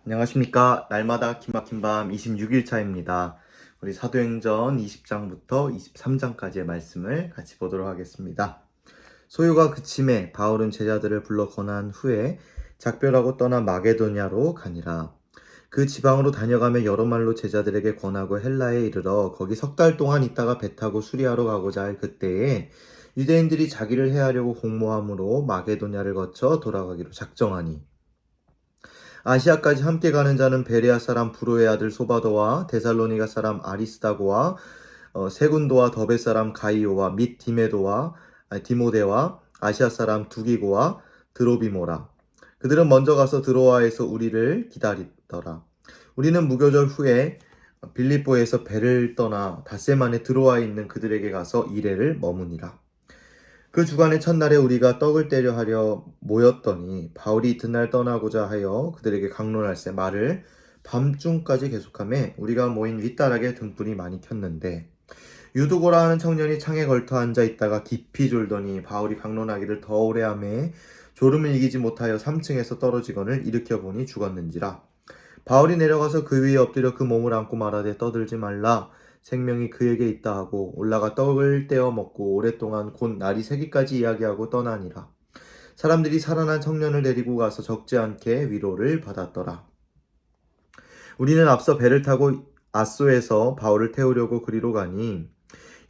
안녕하십니까. 날마다 기막힌 밤 26일차입니다. 우리 사도행전 20장부터 23장까지의 말씀을 같이 보도록 하겠습니다. 소요가 그침에 바울은 제자들을 불러 권한 후에 작별하고 떠나 마게도냐로 가니라. 그 지방으로 다녀가며 여러 말로 제자들에게 권하고 헬라에 이르러 거기 석 달 동안 있다가 배 타고 수리하러 가고자 할 그때에 유대인들이 자기를 해하려고 공모함으로 마게도냐를 거쳐 돌아가기로 작정하니 아시아까지 함께 가는 자는 베레아 사람 브로의 아들 소바도와 데살로니가 사람 아리스다고와 세군도와 더베 사람 가이오와 및 디모데와 아시아 사람 두기고와 드로비모라. 그들은 먼저 가서 드로아에서 우리를 기다리더라. 우리는 무교절 후에 빌립보에서 배를 떠나 닷새만에 드로아에 있는 그들에게 가서 이레를 머무니라. 그 주간의 첫날에 우리가 떡을 떼려 하려 모였더니 바울이 이튿날 떠나고자 하여 그들에게 강론할세 말을 밤중까지 계속하며 우리가 모인 윗다락에 등불이 많이 켰는데 유두고라 하는 청년이 창에 걸터 앉아 있다가 깊이 졸더니 바울이 강론하기를 더 오래 하매 졸음을 이기지 못하여 3층에서 떨어지거늘 일으켜 보니 죽었는지라. 바울이 내려가서 그 위에 엎드려 그 몸을 안고 말하되 떠들지 말라 생명이 그에게 있다 하고 올라가 떡을 떼어 먹고 오랫동안 곧 날이 새기까지 이야기하고 떠나니라. 사람들이 살아난 청년을 데리고 가서 적지 않게 위로를 받았더라. 우리는 앞서 배를 타고 아소에서 바울을 태우려고 그리로 가니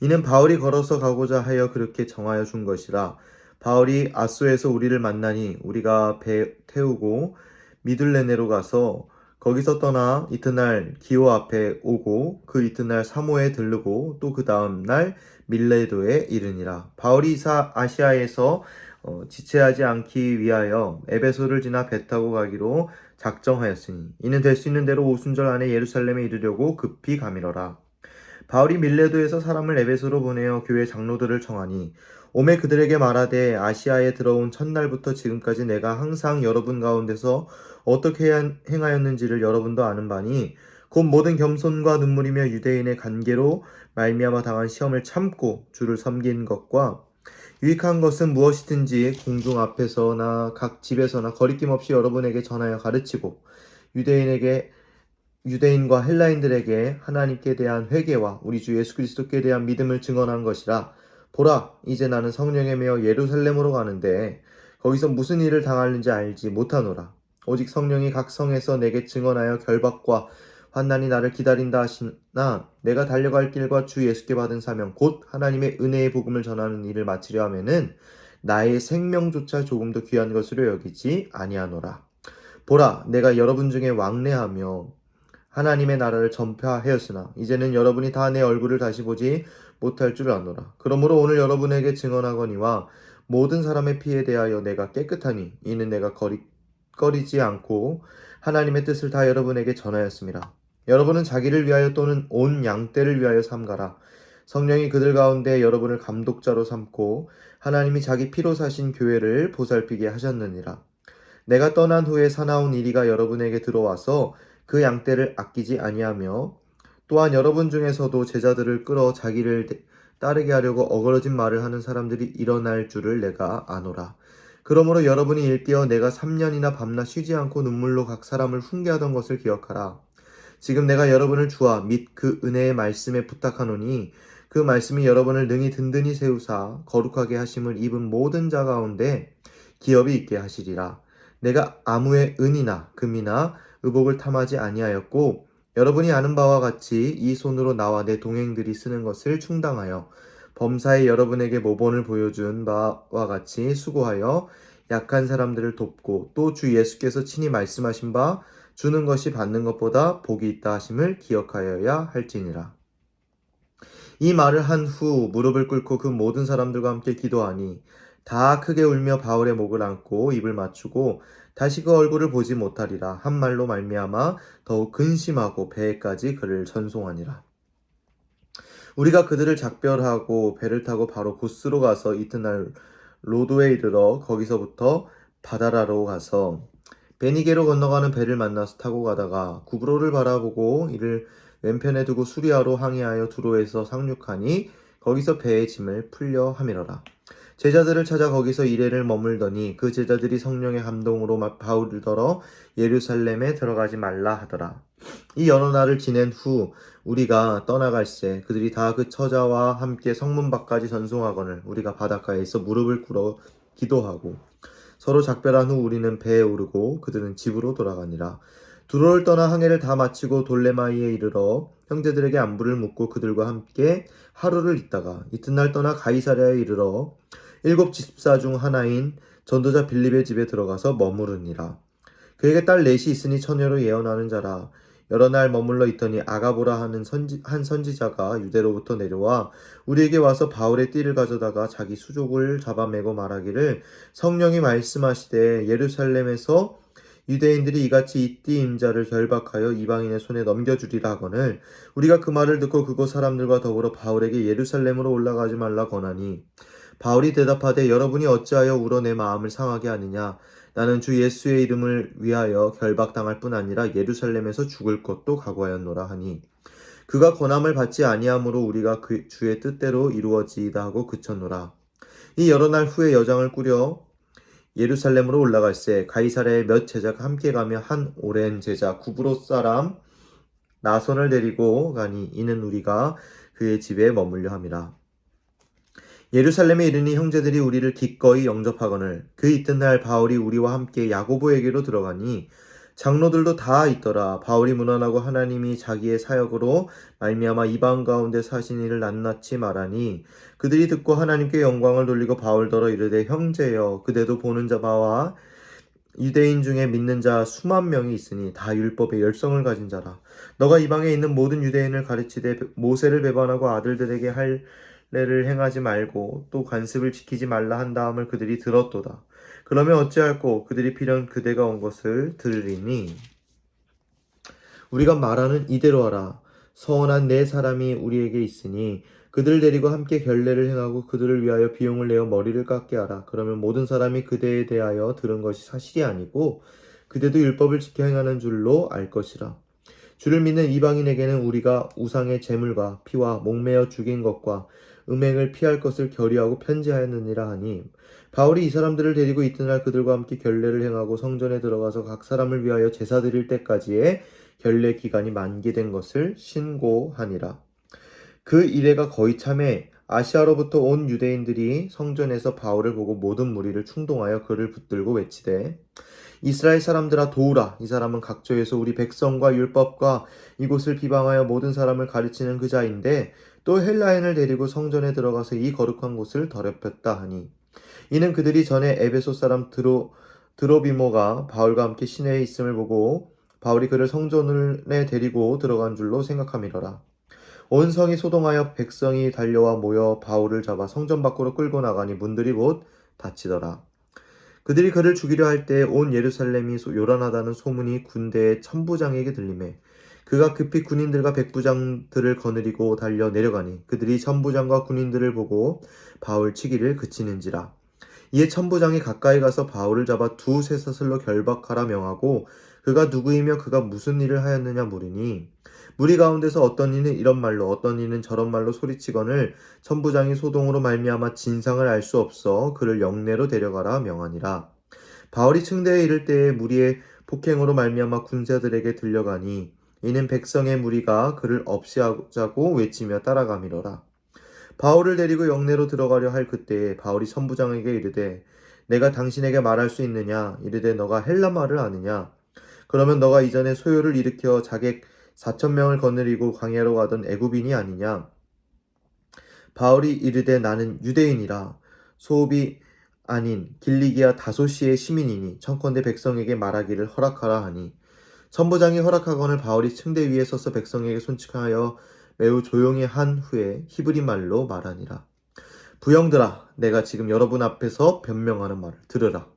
이는 바울이 걸어서 가고자 하여 그렇게 정하여 준 것이라. 바울이 아소에서 우리를 만나니 우리가 배 태우고 미둘레네로 가서 거기서 떠나 이튿날 기오 앞에 오고 그 이튿날 사모에 들르고 또 그 다음 날 밀레도에 이르니라. 바울이 아시아에서 지체하지 않기 위하여 에베소를 지나 배 타고 가기로 작정하였으니 이는 될 수 있는 대로 오순절 안에 예루살렘에 이르려고 급히 가미러라. 바울이 밀레도에서 사람을 에베소로 보내어 교회 장로들을 청하니 오매 그들에게 말하되 아시아에 들어온 첫날부터 지금까지 내가 항상 여러분 가운데서 어떻게 행하였는지를 여러분도 아는 바니 곧 모든 겸손과 눈물이며 유대인의 관계로 말미암아 당한 시험을 참고 주를 섬긴 것과 유익한 것은 무엇이든지 공중 앞에서나 각 집에서나 거리낌 없이 여러분에게 전하여 가르치고 유대인과 헬라인들에게 하나님께 대한 회개와 우리 주 예수 그리스도께 대한 믿음을 증언한 것이라. 보라, 이제 나는 성령에 매어 예루살렘으로 가는데 거기서 무슨 일을 당하는지 알지 못하노라. 오직 성령이 각 성에서 내게 증언하여 결박과 환난이 나를 기다린다 하시나 내가 달려갈 길과 주 예수께 받은 사명 곧 하나님의 은혜의 복음을 전하는 일을 마치려 하면은 나의 생명조차 조금도 귀한 것으로 여기지 아니하노라. 보라, 내가 여러분 중에 왕래하며 하나님의 나라를 전파하였으나 이제는 여러분이 다 내 얼굴을 다시 보지 못할 줄 아노라. 그러므로 오늘 여러분에게 증언하거니와 모든 사람의 피에 대하여 내가 깨끗하니 이는 내가 꺼리지 않고 하나님의 뜻을 다 여러분에게 전하였습니다. 여러분은 자기를 위하여 또는 온 양떼를 위하여 삼가라. 성령이 그들 가운데 여러분을 감독자로 삼고 하나님이 자기 피로 사신 교회를 보살피게 하셨느니라. 내가 떠난 후에 사나운 이리가 여러분에게 들어와서 그 양떼를 아끼지 아니하며 또한 여러분 중에서도 제자들을 끌어 자기를 따르게 하려고 어그러진 말을 하는 사람들이 일어날 줄을 내가 아노라. 그러므로 여러분이 일깨어 내가 3년이나 밤낮 쉬지 않고 눈물로 각 사람을 훈계하던 것을 기억하라. 지금 내가 여러분을 주와 및 그 은혜의 말씀에 부탁하노니 그 말씀이 여러분을 능히 든든히 세우사 거룩하게 하심을 입은 모든 자 가운데 기업이 있게 하시리라. 내가 아무의 은이나 금이나 의복을 탐하지 아니하였고 여러분이 아는 바와 같이 이 손으로 나와 내 동행들이 쓰는 것을 충당하여 범사에 여러분에게 모본을 보여준 바와 같이 수고하여 약한 사람들을 돕고 또 주 예수께서 친히 말씀하신 바 주는 것이 받는 것보다 복이 있다 하심을 기억하여야 할지니라. 이 말을 한 후 무릎을 꿇고 그 모든 사람들과 함께 기도하니 다 크게 울며 바울의 목을 안고 입을 맞추고 다시 그 얼굴을 보지 못하리라 한 말로 말미암아 더욱 근심하고 배에까지 그를 전송하니라. 우리가 그들을 작별하고 배를 타고 바로 고스로 가서 이튿날 로도에 이르러 거기서부터 바다라로 가서 베니게로 건너가는 배를 만나서 타고 가다가 구브로를 바라보고 이를 왼편에 두고 수리아로 항해하여 두로에서 상륙하니 거기서 배의 짐을 풀려 함이러라. 제자들을 찾아 거기서 이레를 머물더니 그 제자들이 성령의 감동으로 바울을 들어 예루살렘에 들어가지 말라 하더라. 이 여러 날을 지낸 후 우리가 떠나갈새 그들이 다 그 처자와 함께 성문 밖까지 전송하거늘 우리가 바닷가에서 무릎을 꿇어 기도하고 서로 작별한 후 우리는 배에 오르고 그들은 집으로 돌아가니라. 두로를 떠나 항해를 다 마치고 돌레마이에 이르러 형제들에게 안부를 묻고 그들과 함께 하루를 있다가 이튿날 떠나 가이사랴에 이르러 7 집사 중 하나인 전도자 빌립의 집에 들어가서 머무르니라. 그에게 딸 넷이 있으니 처녀로 예언하는 자라. 여러 날 머물러 있더니 아가보라 하는 한 선지자가 유대로부터 내려와 우리에게 와서 바울의 띠를 가져다가 자기 수족을 잡아매고 말하기를 성령이 말씀하시되 예루살렘에서 유대인들이 이같이 이 띠 임자를 결박하여 이방인의 손에 넘겨주리라 하거늘 우리가 그 말을 듣고 그곳 사람들과 더불어 바울에게 예루살렘으로 올라가지 말라 권하니 바울이 대답하되 여러분이 어찌하여 울어 내 마음을 상하게 하느냐 나는 주 예수의 이름을 위하여 결박당할 뿐 아니라 예루살렘에서 죽을 것도 각오하였노라 하니 그가 권함을 받지 아니하므로 우리가 그 주의 뜻대로 이루어지이다 하고 그쳤노라. 이 여러 날 후에 여장을 꾸려 예루살렘으로 올라갈새 가이사랴의 몇 제자가 함께 가며 한 오랜 제자 구브로 사람 나손을 데리고 가니 이는 우리가 그의 집에 머물려 함이라. 예루살렘에 이르니 형제들이 우리를 기꺼이 영접하거늘 그 이튿날 바울이 우리와 함께 야고보에게로 들어가니 장로들도 다 있더라. 바울이 문안하고 하나님이 자기의 사역으로 말미암아 이방 가운데 사신 일을 낱낱이 말하니 그들이 듣고 하나님께 영광을 돌리고 바울더러 이르되 형제여 그대도 보는 바와 유대인 중에 믿는 자 수만 명이 있으니 다 율법의 열성을 가진 자라. 너가 이방에 있는 모든 유대인을 가르치되 모세를 배반하고 아들들에게 할례를 행하지 말고 또 관습을 지키지 말라 한 다음을 그들이 들었도다. 그러면 어찌할꼬 그들이 필연 그대가 온 것을 들으리니 우리가 말하는 이대로 하라. 서원한 네 사람이 우리에게 있으니 그들을 데리고 함께 결례를 행하고 그들을 위하여 비용을 내어 머리를 깎게 하라. 그러면 모든 사람이 그대에 대하여 들은 것이 사실이 아니고 그대도 율법을 지켜 행하는 줄로 알 것이라. 주를 믿는 이방인에게는 우리가 우상의 제물과 피와 목매어 죽인 것과 음행을 피할 것을 결의하고 편지하였느니라 하니 바울이 이 사람들을 데리고 이튿날 그들과 함께 결례를 행하고 성전에 들어가서 각 사람을 위하여 제사 드릴 때까지의 결례 기간이 만기된 것을 신고하니라. 그 이래가 거의 참에 아시아로부터 온 유대인들이 성전에서 바울을 보고 모든 무리를 충동하여 그를 붙들고 외치되 이스라엘 사람들아 도우라. 이 사람은 각처에서 우리 백성과 율법과 이곳을 비방하여 모든 사람을 가르치는 그 자인데 또 헬라인을 데리고 성전에 들어가서 이 거룩한 곳을 더럽혔다 하니 이는 그들이 전에 에베소 사람 드로비모가 바울과 함께 시내에 있음을 보고 바울이 그를 성전에 데리고 들어간 줄로 생각함이러라. 온 성이 소동하여 백성이 달려와 모여 바울을 잡아 성전 밖으로 끌고 나가니 문들이 곧 닫히더라. 그들이 그를 죽이려 할 때 온 예루살렘이 요란하다는 소문이 군대의 천부장에게 들리매 그가 급히 군인들과 백부장들을 거느리고 달려 내려가니 그들이 천부장과 군인들을 보고 바울 치기를 그치는지라. 이에 천부장이 가까이 가서 바울을 잡아 두 쇠사슬로 결박하라 명하고 그가 누구이며 그가 무슨 일을 하였느냐 물으니 무리 가운데서 어떤 이는 이런 말로 어떤 이는 저런 말로 소리치거늘 천부장이 소동으로 말미암아 진상을 알 수 없어 그를 영내로 데려가라 명하니라. 바울이 층대에 이를 때에 무리의 폭행으로 말미암아 군사들에게 들려가니 이는 백성의 무리가 그를 없이하자고 외치며 따라가미러라. 바울을 데리고 영내로 들어가려 할 그때에 바울이 천부장에게 이르되 내가 당신에게 말할 수 있느냐 이르되 너가 헬라말을 아느냐 그러면 너가 이전에 소요를 일으켜 자객 4,000명을 거느리고 광야로 가던 애굽인이 아니냐. 바울이 이르되 나는 유대인이라 소읍이 아닌 길리기아 다소시의 시민이니 청컨대 백성에게 말하기를 허락하라 하니 천부장이 허락하거늘 바울이 층대 위에 서서 백성에게 손짓하여 매우 조용히 한 후에 히브리 말로 말하니라. 부형들아 내가 지금 여러분 앞에서 변명하는 말을 들으라.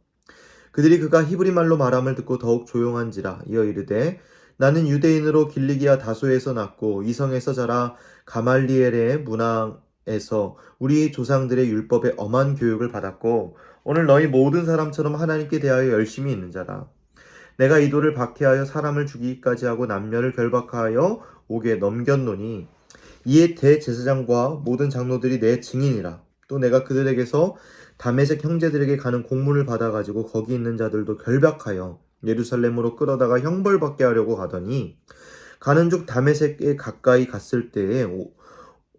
그들이 그가 히브리 말로 말함을 듣고 더욱 조용한지라. 이어 이르되 나는 유대인으로 길리기아 다소에서 났고 이성에서 자라 가말리엘의 문항에서 우리 조상들의 율법에 엄한 교육을 받았고 오늘 너희 모든 사람처럼 하나님께 대하여 열심히 있는 자라. 내가 이도를 박해하여 사람을 죽이기까지 하고 남녀를 결박하여 옥에 넘겼노니 이에 대제사장과 모든 장로들이 내 증인이라. 또 내가 그들에게서 다메섹 형제들에게 가는 공문을 받아가지고 거기 있는 자들도 결박하여 예루살렘으로 끌어다가 형벌받게 하려고 하더니 가는 중 다메섹에 가까이 갔을 때에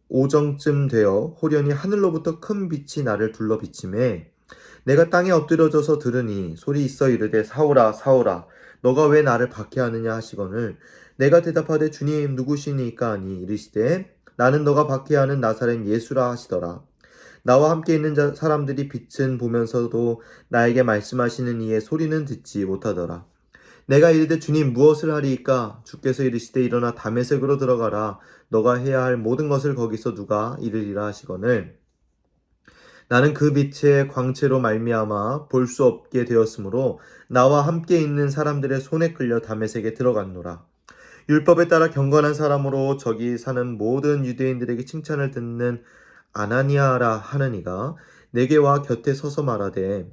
오정쯤 되어 호련히 하늘로부터 큰 빛이 나를 둘러 비치매 내가 땅에 엎드려져서 들으니 소리 있어 이르되 사울아 사울아 너가 왜 나를 박해하느냐 하시거늘 내가 대답하되 주님 누구시니까 하니 이르시되 나는 너가 박해하는 나사렛 예수라 하시더라. 나와 함께 있는 사람들이 빛은 보면서도 나에게 말씀하시는 이의 소리는 듣지 못하더라. 내가 이르되 주님 무엇을 하리이까? 주께서 이르시되 일어나 다메섹으로 들어가라. 너가 해야 할 모든 것을 거기서 누가 이르리라 하시거늘 나는 그 빛의 광채로 말미암아 볼 수 없게 되었으므로 나와 함께 있는 사람들의 손에 끌려 다메섹에 들어갔노라. 율법에 따라 경건한 사람으로 저기 사는 모든 유대인들에게 칭찬을 듣는 아나니아라 하는 이가 내게 와 곁에 서서 말하되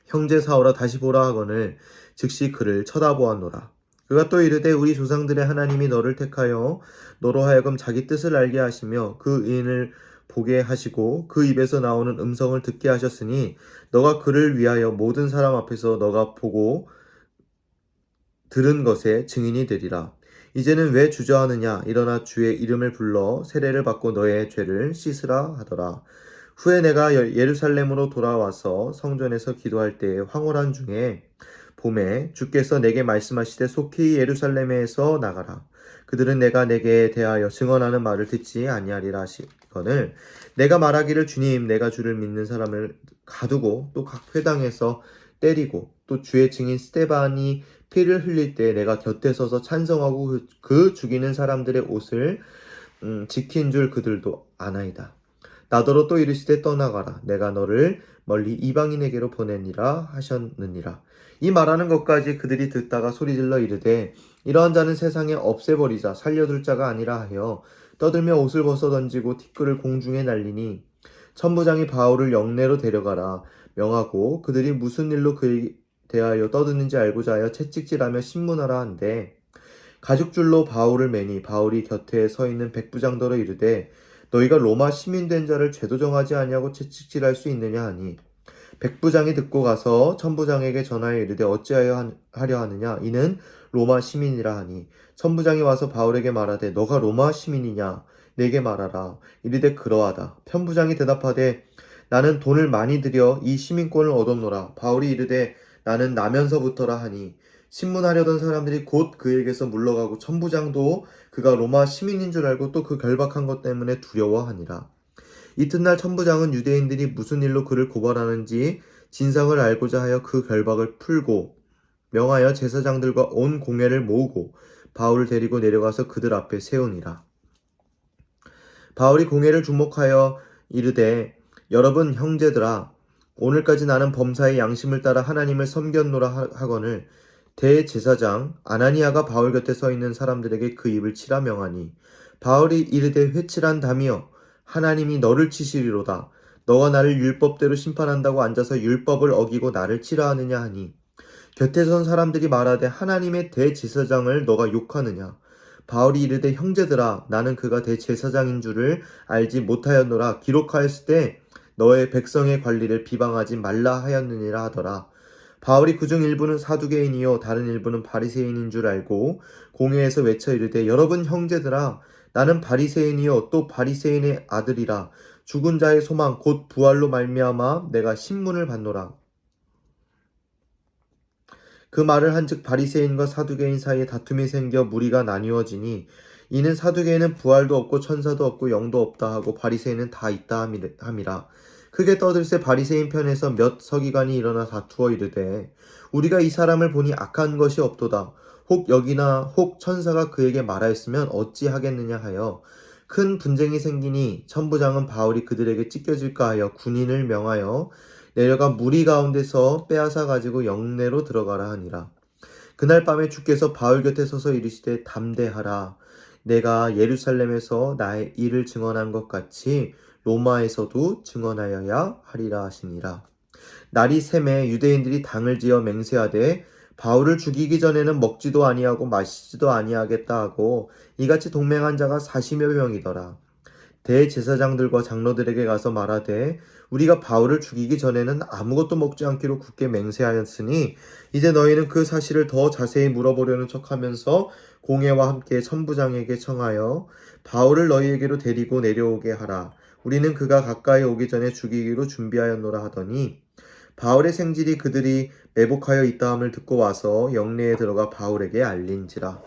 형제 사울아 다시 보라 하거늘 즉시 그를 쳐다보았노라. 그가 또 이르되 우리 조상들의 하나님이 너를 택하여 너로 하여금 자기 뜻을 알게 하시며 그 의인을 보게 하시고 그 입에서 나오는 음성을 듣게 하셨으니 너가 그를 위하여 모든 사람 앞에서 너가 보고 들은 것에 증인이 되리라. 이제는 왜 주저하느냐? 일어나 주의 이름을 불러 세례를 받고 너의 죄를 씻으라 하더라. 후에 내가 예루살렘으로 돌아와서 성전에서 기도할 때에 황홀한 중에 봄에 주께서 내게 말씀하시되 속히 예루살렘에서 나가라. 그들은 내가 내게 대하여 증언하는 말을 듣지 아니하리라 하시거늘 내가 말하기를 주님 내가 주를 믿는 사람을 가두고 또 각 회당에서 때리고 또 주의 증인 스데반이 피를 흘릴 때 내가 곁에 서서 찬성하고 그 죽이는 사람들의 옷을 지킨 줄 그들도 아나이다. 나더러 또 이르시되 떠나가라. 내가 너를 멀리 이방인에게로 보내니라 하셨느니라. 이 말하는 것까지 그들이 듣다가 소리질러 이르되 이러한 자는 세상에 없애버리자 살려둘 자가 아니라 하여 떠들며 옷을 벗어 던지고 티끌을 공중에 날리니 천부장이 바울을 영내로 데려가라 명하고 그들이 무슨 일로 그에 대하여 떠드는지 알고자 하여 채찍질하며 신문하라 한데 가죽줄로 바울을 매니 바울이 곁에 서 있는 백부장더러 이르되 너희가 로마 시민된 자를 죄도 정하지 아니하고 채찍질할 수 있느냐 하니 백부장이 듣고 가서 천부장에게 전하여 이르되 어찌하여 하려 하느냐 이는 로마 시민이라 하니 천부장이 와서 바울에게 말하되 너가 로마 시민이냐 내게 말하라 이르되 그러하다. 편부장이 대답하되 나는 돈을 많이 들여 이 시민권을 얻었노라. 바울이 이르되 나는 나면서부터라 하니 신문하려던 사람들이 곧 그에게서 물러가고 천부장도 그가 로마 시민인 줄 알고 또 그 결박한 것 때문에 두려워하니라. 이튿날 천부장은 유대인들이 무슨 일로 그를 고발하는지 진상을 알고자 하여 그 결박을 풀고 명하여 제사장들과 온 공회를 모으고 바울을 데리고 내려가서 그들 앞에 세우니라. 바울이 공회를 주목하여 이르되 여러분 형제들아 오늘까지 나는 범사의 양심을 따라 하나님을 섬겼노라 하거늘 대제사장 아나니아가 바울 곁에 서 있는 사람들에게 그 입을 치라 명하니 바울이 이르되 회칠한 담이여 하나님이 너를 치시리로다. 너가 나를 율법대로 심판한다고 앉아서 율법을 어기고 나를 치라 하느냐 하니 곁에 선 사람들이 말하되 하나님의 대제사장을 너가 욕하느냐. 바울이 이르되 형제들아 나는 그가 대제사장인 줄을 알지 못하였노라. 기록하였을 때 너의 백성의 관리를 비방하지 말라 하였느니라 하더라. 바울이 그중 일부는 사두개인이요 다른 일부는 바리새인인 줄 알고 공회에서 외쳐 이르되 여러분 형제들아 나는 바리새인이요 또 바리새인의 아들이라. 죽은 자의 소망 곧 부활로 말미암아 내가 신문을 받노라. 그 말을 한즉 바리새인과 사두개인 사이에 다툼이 생겨 무리가 나뉘어지니 이는 사두개인은 부활도 없고 천사도 없고 영도 없다 하고 바리새인은 다 있다 함이라. 크게 떠들새 바리새인 편에서 몇 서기관이 일어나 다투어 이르되 우리가 이 사람을 보니 악한 것이 없도다. 혹 여기나 혹 천사가 그에게 말하였으면 어찌하겠느냐 하여 큰 분쟁이 생기니 천부장은 바울이 그들에게 찢겨질까 하여 군인을 명하여 내려가 무리 가운데서 빼앗아 가지고 영내로 들어가라 하니라. 그날 밤에 주께서 바울 곁에 서서 이르시되 담대하라. 내가 예루살렘에서 나의 일을 증언한 것 같이 로마에서도 증언하여야 하리라 하시니라. 날이 샘에 유대인들이 당을 지어 맹세하되 바울을 죽이기 전에는 먹지도 아니하고 마시지도 아니하겠다 하고 이같이 동맹한 자가 40여 명이더라. 대제사장들과 장로들에게 가서 말하되 우리가 바울을 죽이기 전에는 아무것도 먹지 않기로 굳게 맹세하였으니 이제 너희는 그 사실을 더 자세히 물어보려는 척하면서 공회와 함께 천부장에게 청하여 바울을 너희에게로 데리고 내려오게 하라. 우리는 그가 가까이 오기 전에 죽이기로 준비하였노라 하더니 바울의 생질이 그들이 매복하여 있다함을 듣고 와서 영내에 들어가 바울에게 알린지라.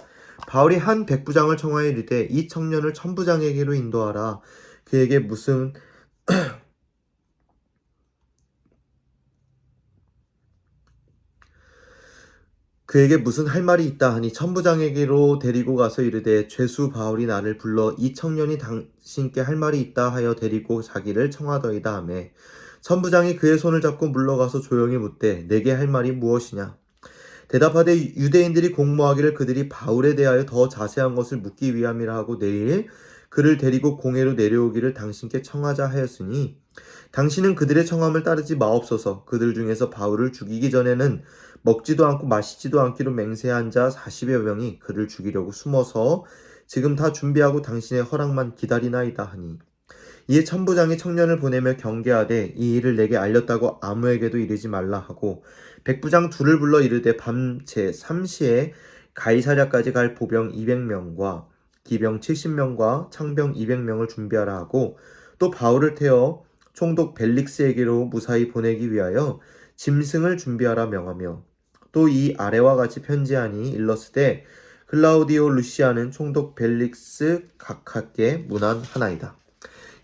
바울이 한 백부장을 청하여 이르되 이 청년을 천부장에게로 인도하라. 그에게 무슨 할 말이 있다 하니 천부장에게로 데리고 가서 이르되 죄수 바울이 나를 불러 이 청년이 당신께 할 말이 있다 하여 데리고 자기를 청하더이다 하매 천부장이 그의 손을 잡고 물러가서 조용히 묻되 내게 할 말이 무엇이냐. 대답하되 유대인들이 공모하기를 그들이 바울에 대하여 더 자세한 것을 묻기 위함이라 하고 내일 그를 데리고 공회로 내려오기를 당신께 청하자 하였으니 당신은 그들의 청함을 따르지 마옵소서. 그들 중에서 바울을 죽이기 전에는 먹지도 않고 마시지도 않기로 맹세한 자 40여 명이 그를 죽이려고 숨어서 지금 다 준비하고 당신의 허락만 기다리나이다 하니 이에 천부장이 청년을 보내며 경계하되 이 일을 내게 알렸다고 아무에게도 이르지 말라 하고 백부장 둘을 불러 이르되 밤 제3시에 가이사랴까지 갈 보병 200명과 기병 70명과 창병 200명을 준비하라 하고 또 바울을 태워 총독 벨릭스에게로 무사히 보내기 위하여 짐승을 준비하라 명하며 또 이 아래와 같이 편지하니 일렀으되 클라우디오 루시아는 총독 벨릭스 각하께 문안하나이다.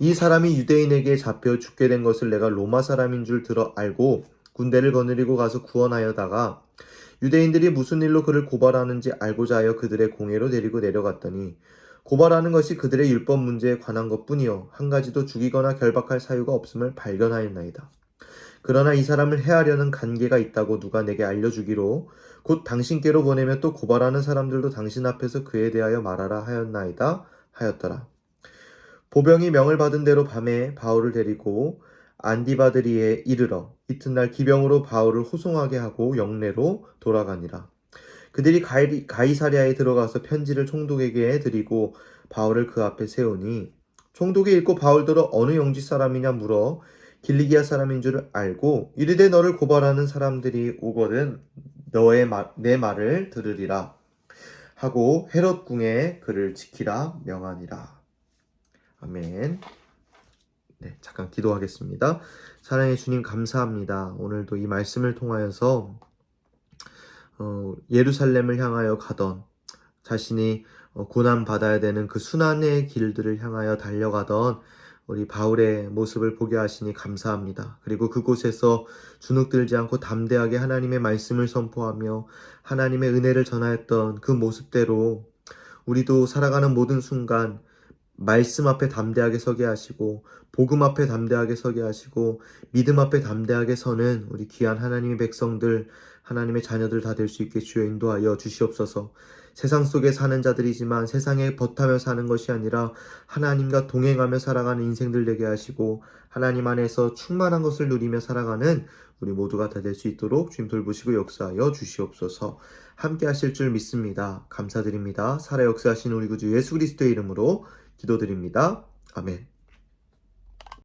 이 사람이 유대인에게 잡혀 죽게 된 것을 내가 로마 사람인 줄 들어 알고 군대를 거느리고 가서 구원하여다가 유대인들이 무슨 일로 그를 고발하는지 알고자 하여 그들의 공회로 데리고 내려갔더니 고발하는 것이 그들의 율법 문제에 관한 것뿐이요 한 가지도 죽이거나 결박할 사유가 없음을 발견하였나이다. 그러나 이 사람을 해하려는 관계가 있다고 누가 내게 알려주기로 곧 당신께로 보내며 또 고발하는 사람들도 당신 앞에서 그에 대하여 말하라 하였나이다 하였더라. 보병이 명을 받은 대로 밤에 바울을 데리고 안디바드리에 이르러 이튿날 기병으로 바울을 호송하게 하고 영내로 돌아가니라. 그들이 가이사랴에 들어가서 편지를 총독에게 드리고 바울을 그 앞에 세우니 총독이 읽고 바울더러 어느 영지 사람이냐 물어 길리기아 사람인 줄 알고 이르되 너를 고발하는 사람들이 오거든 내 말을 들으리라 하고 헤롯 궁에 그를 지키라 명하니라. 아멘. 네, 잠깐 기도하겠습니다. 사랑의 주님 감사합니다. 오늘도 이 말씀을 통하여서 예루살렘을 향하여 가던 자신이 고난 받아야 되는 그 순환의 길들을 향하여 달려가던 우리 바울의 모습을 보게 하시니 감사합니다. 그리고 그곳에서 주눅들지 않고 담대하게 하나님의 말씀을 선포하며 하나님의 은혜를 전하였던 그 모습대로 우리도 살아가는 모든 순간 말씀 앞에 담대하게 서게 하시고 복음 앞에 담대하게 서게 하시고 믿음 앞에 담대하게 서는 우리 귀한 하나님의 백성들, 하나님의 자녀들 다 될 수 있게 주여 인도하여 주시옵소서. 세상 속에 사는 자들이지만 세상에 버타며 사는 것이 아니라 하나님과 동행하며 살아가는 인생들 되게 하시고 하나님 안에서 충만한 것을 누리며 살아가는 우리 모두가 다 될 수 있도록 주님 돌보시고 역사하여 주시옵소서. 함께 하실 줄 믿습니다. 감사드립니다. 살아 역사하신 우리 구주 예수 그리스도의 이름으로 기도드립니다. 아멘.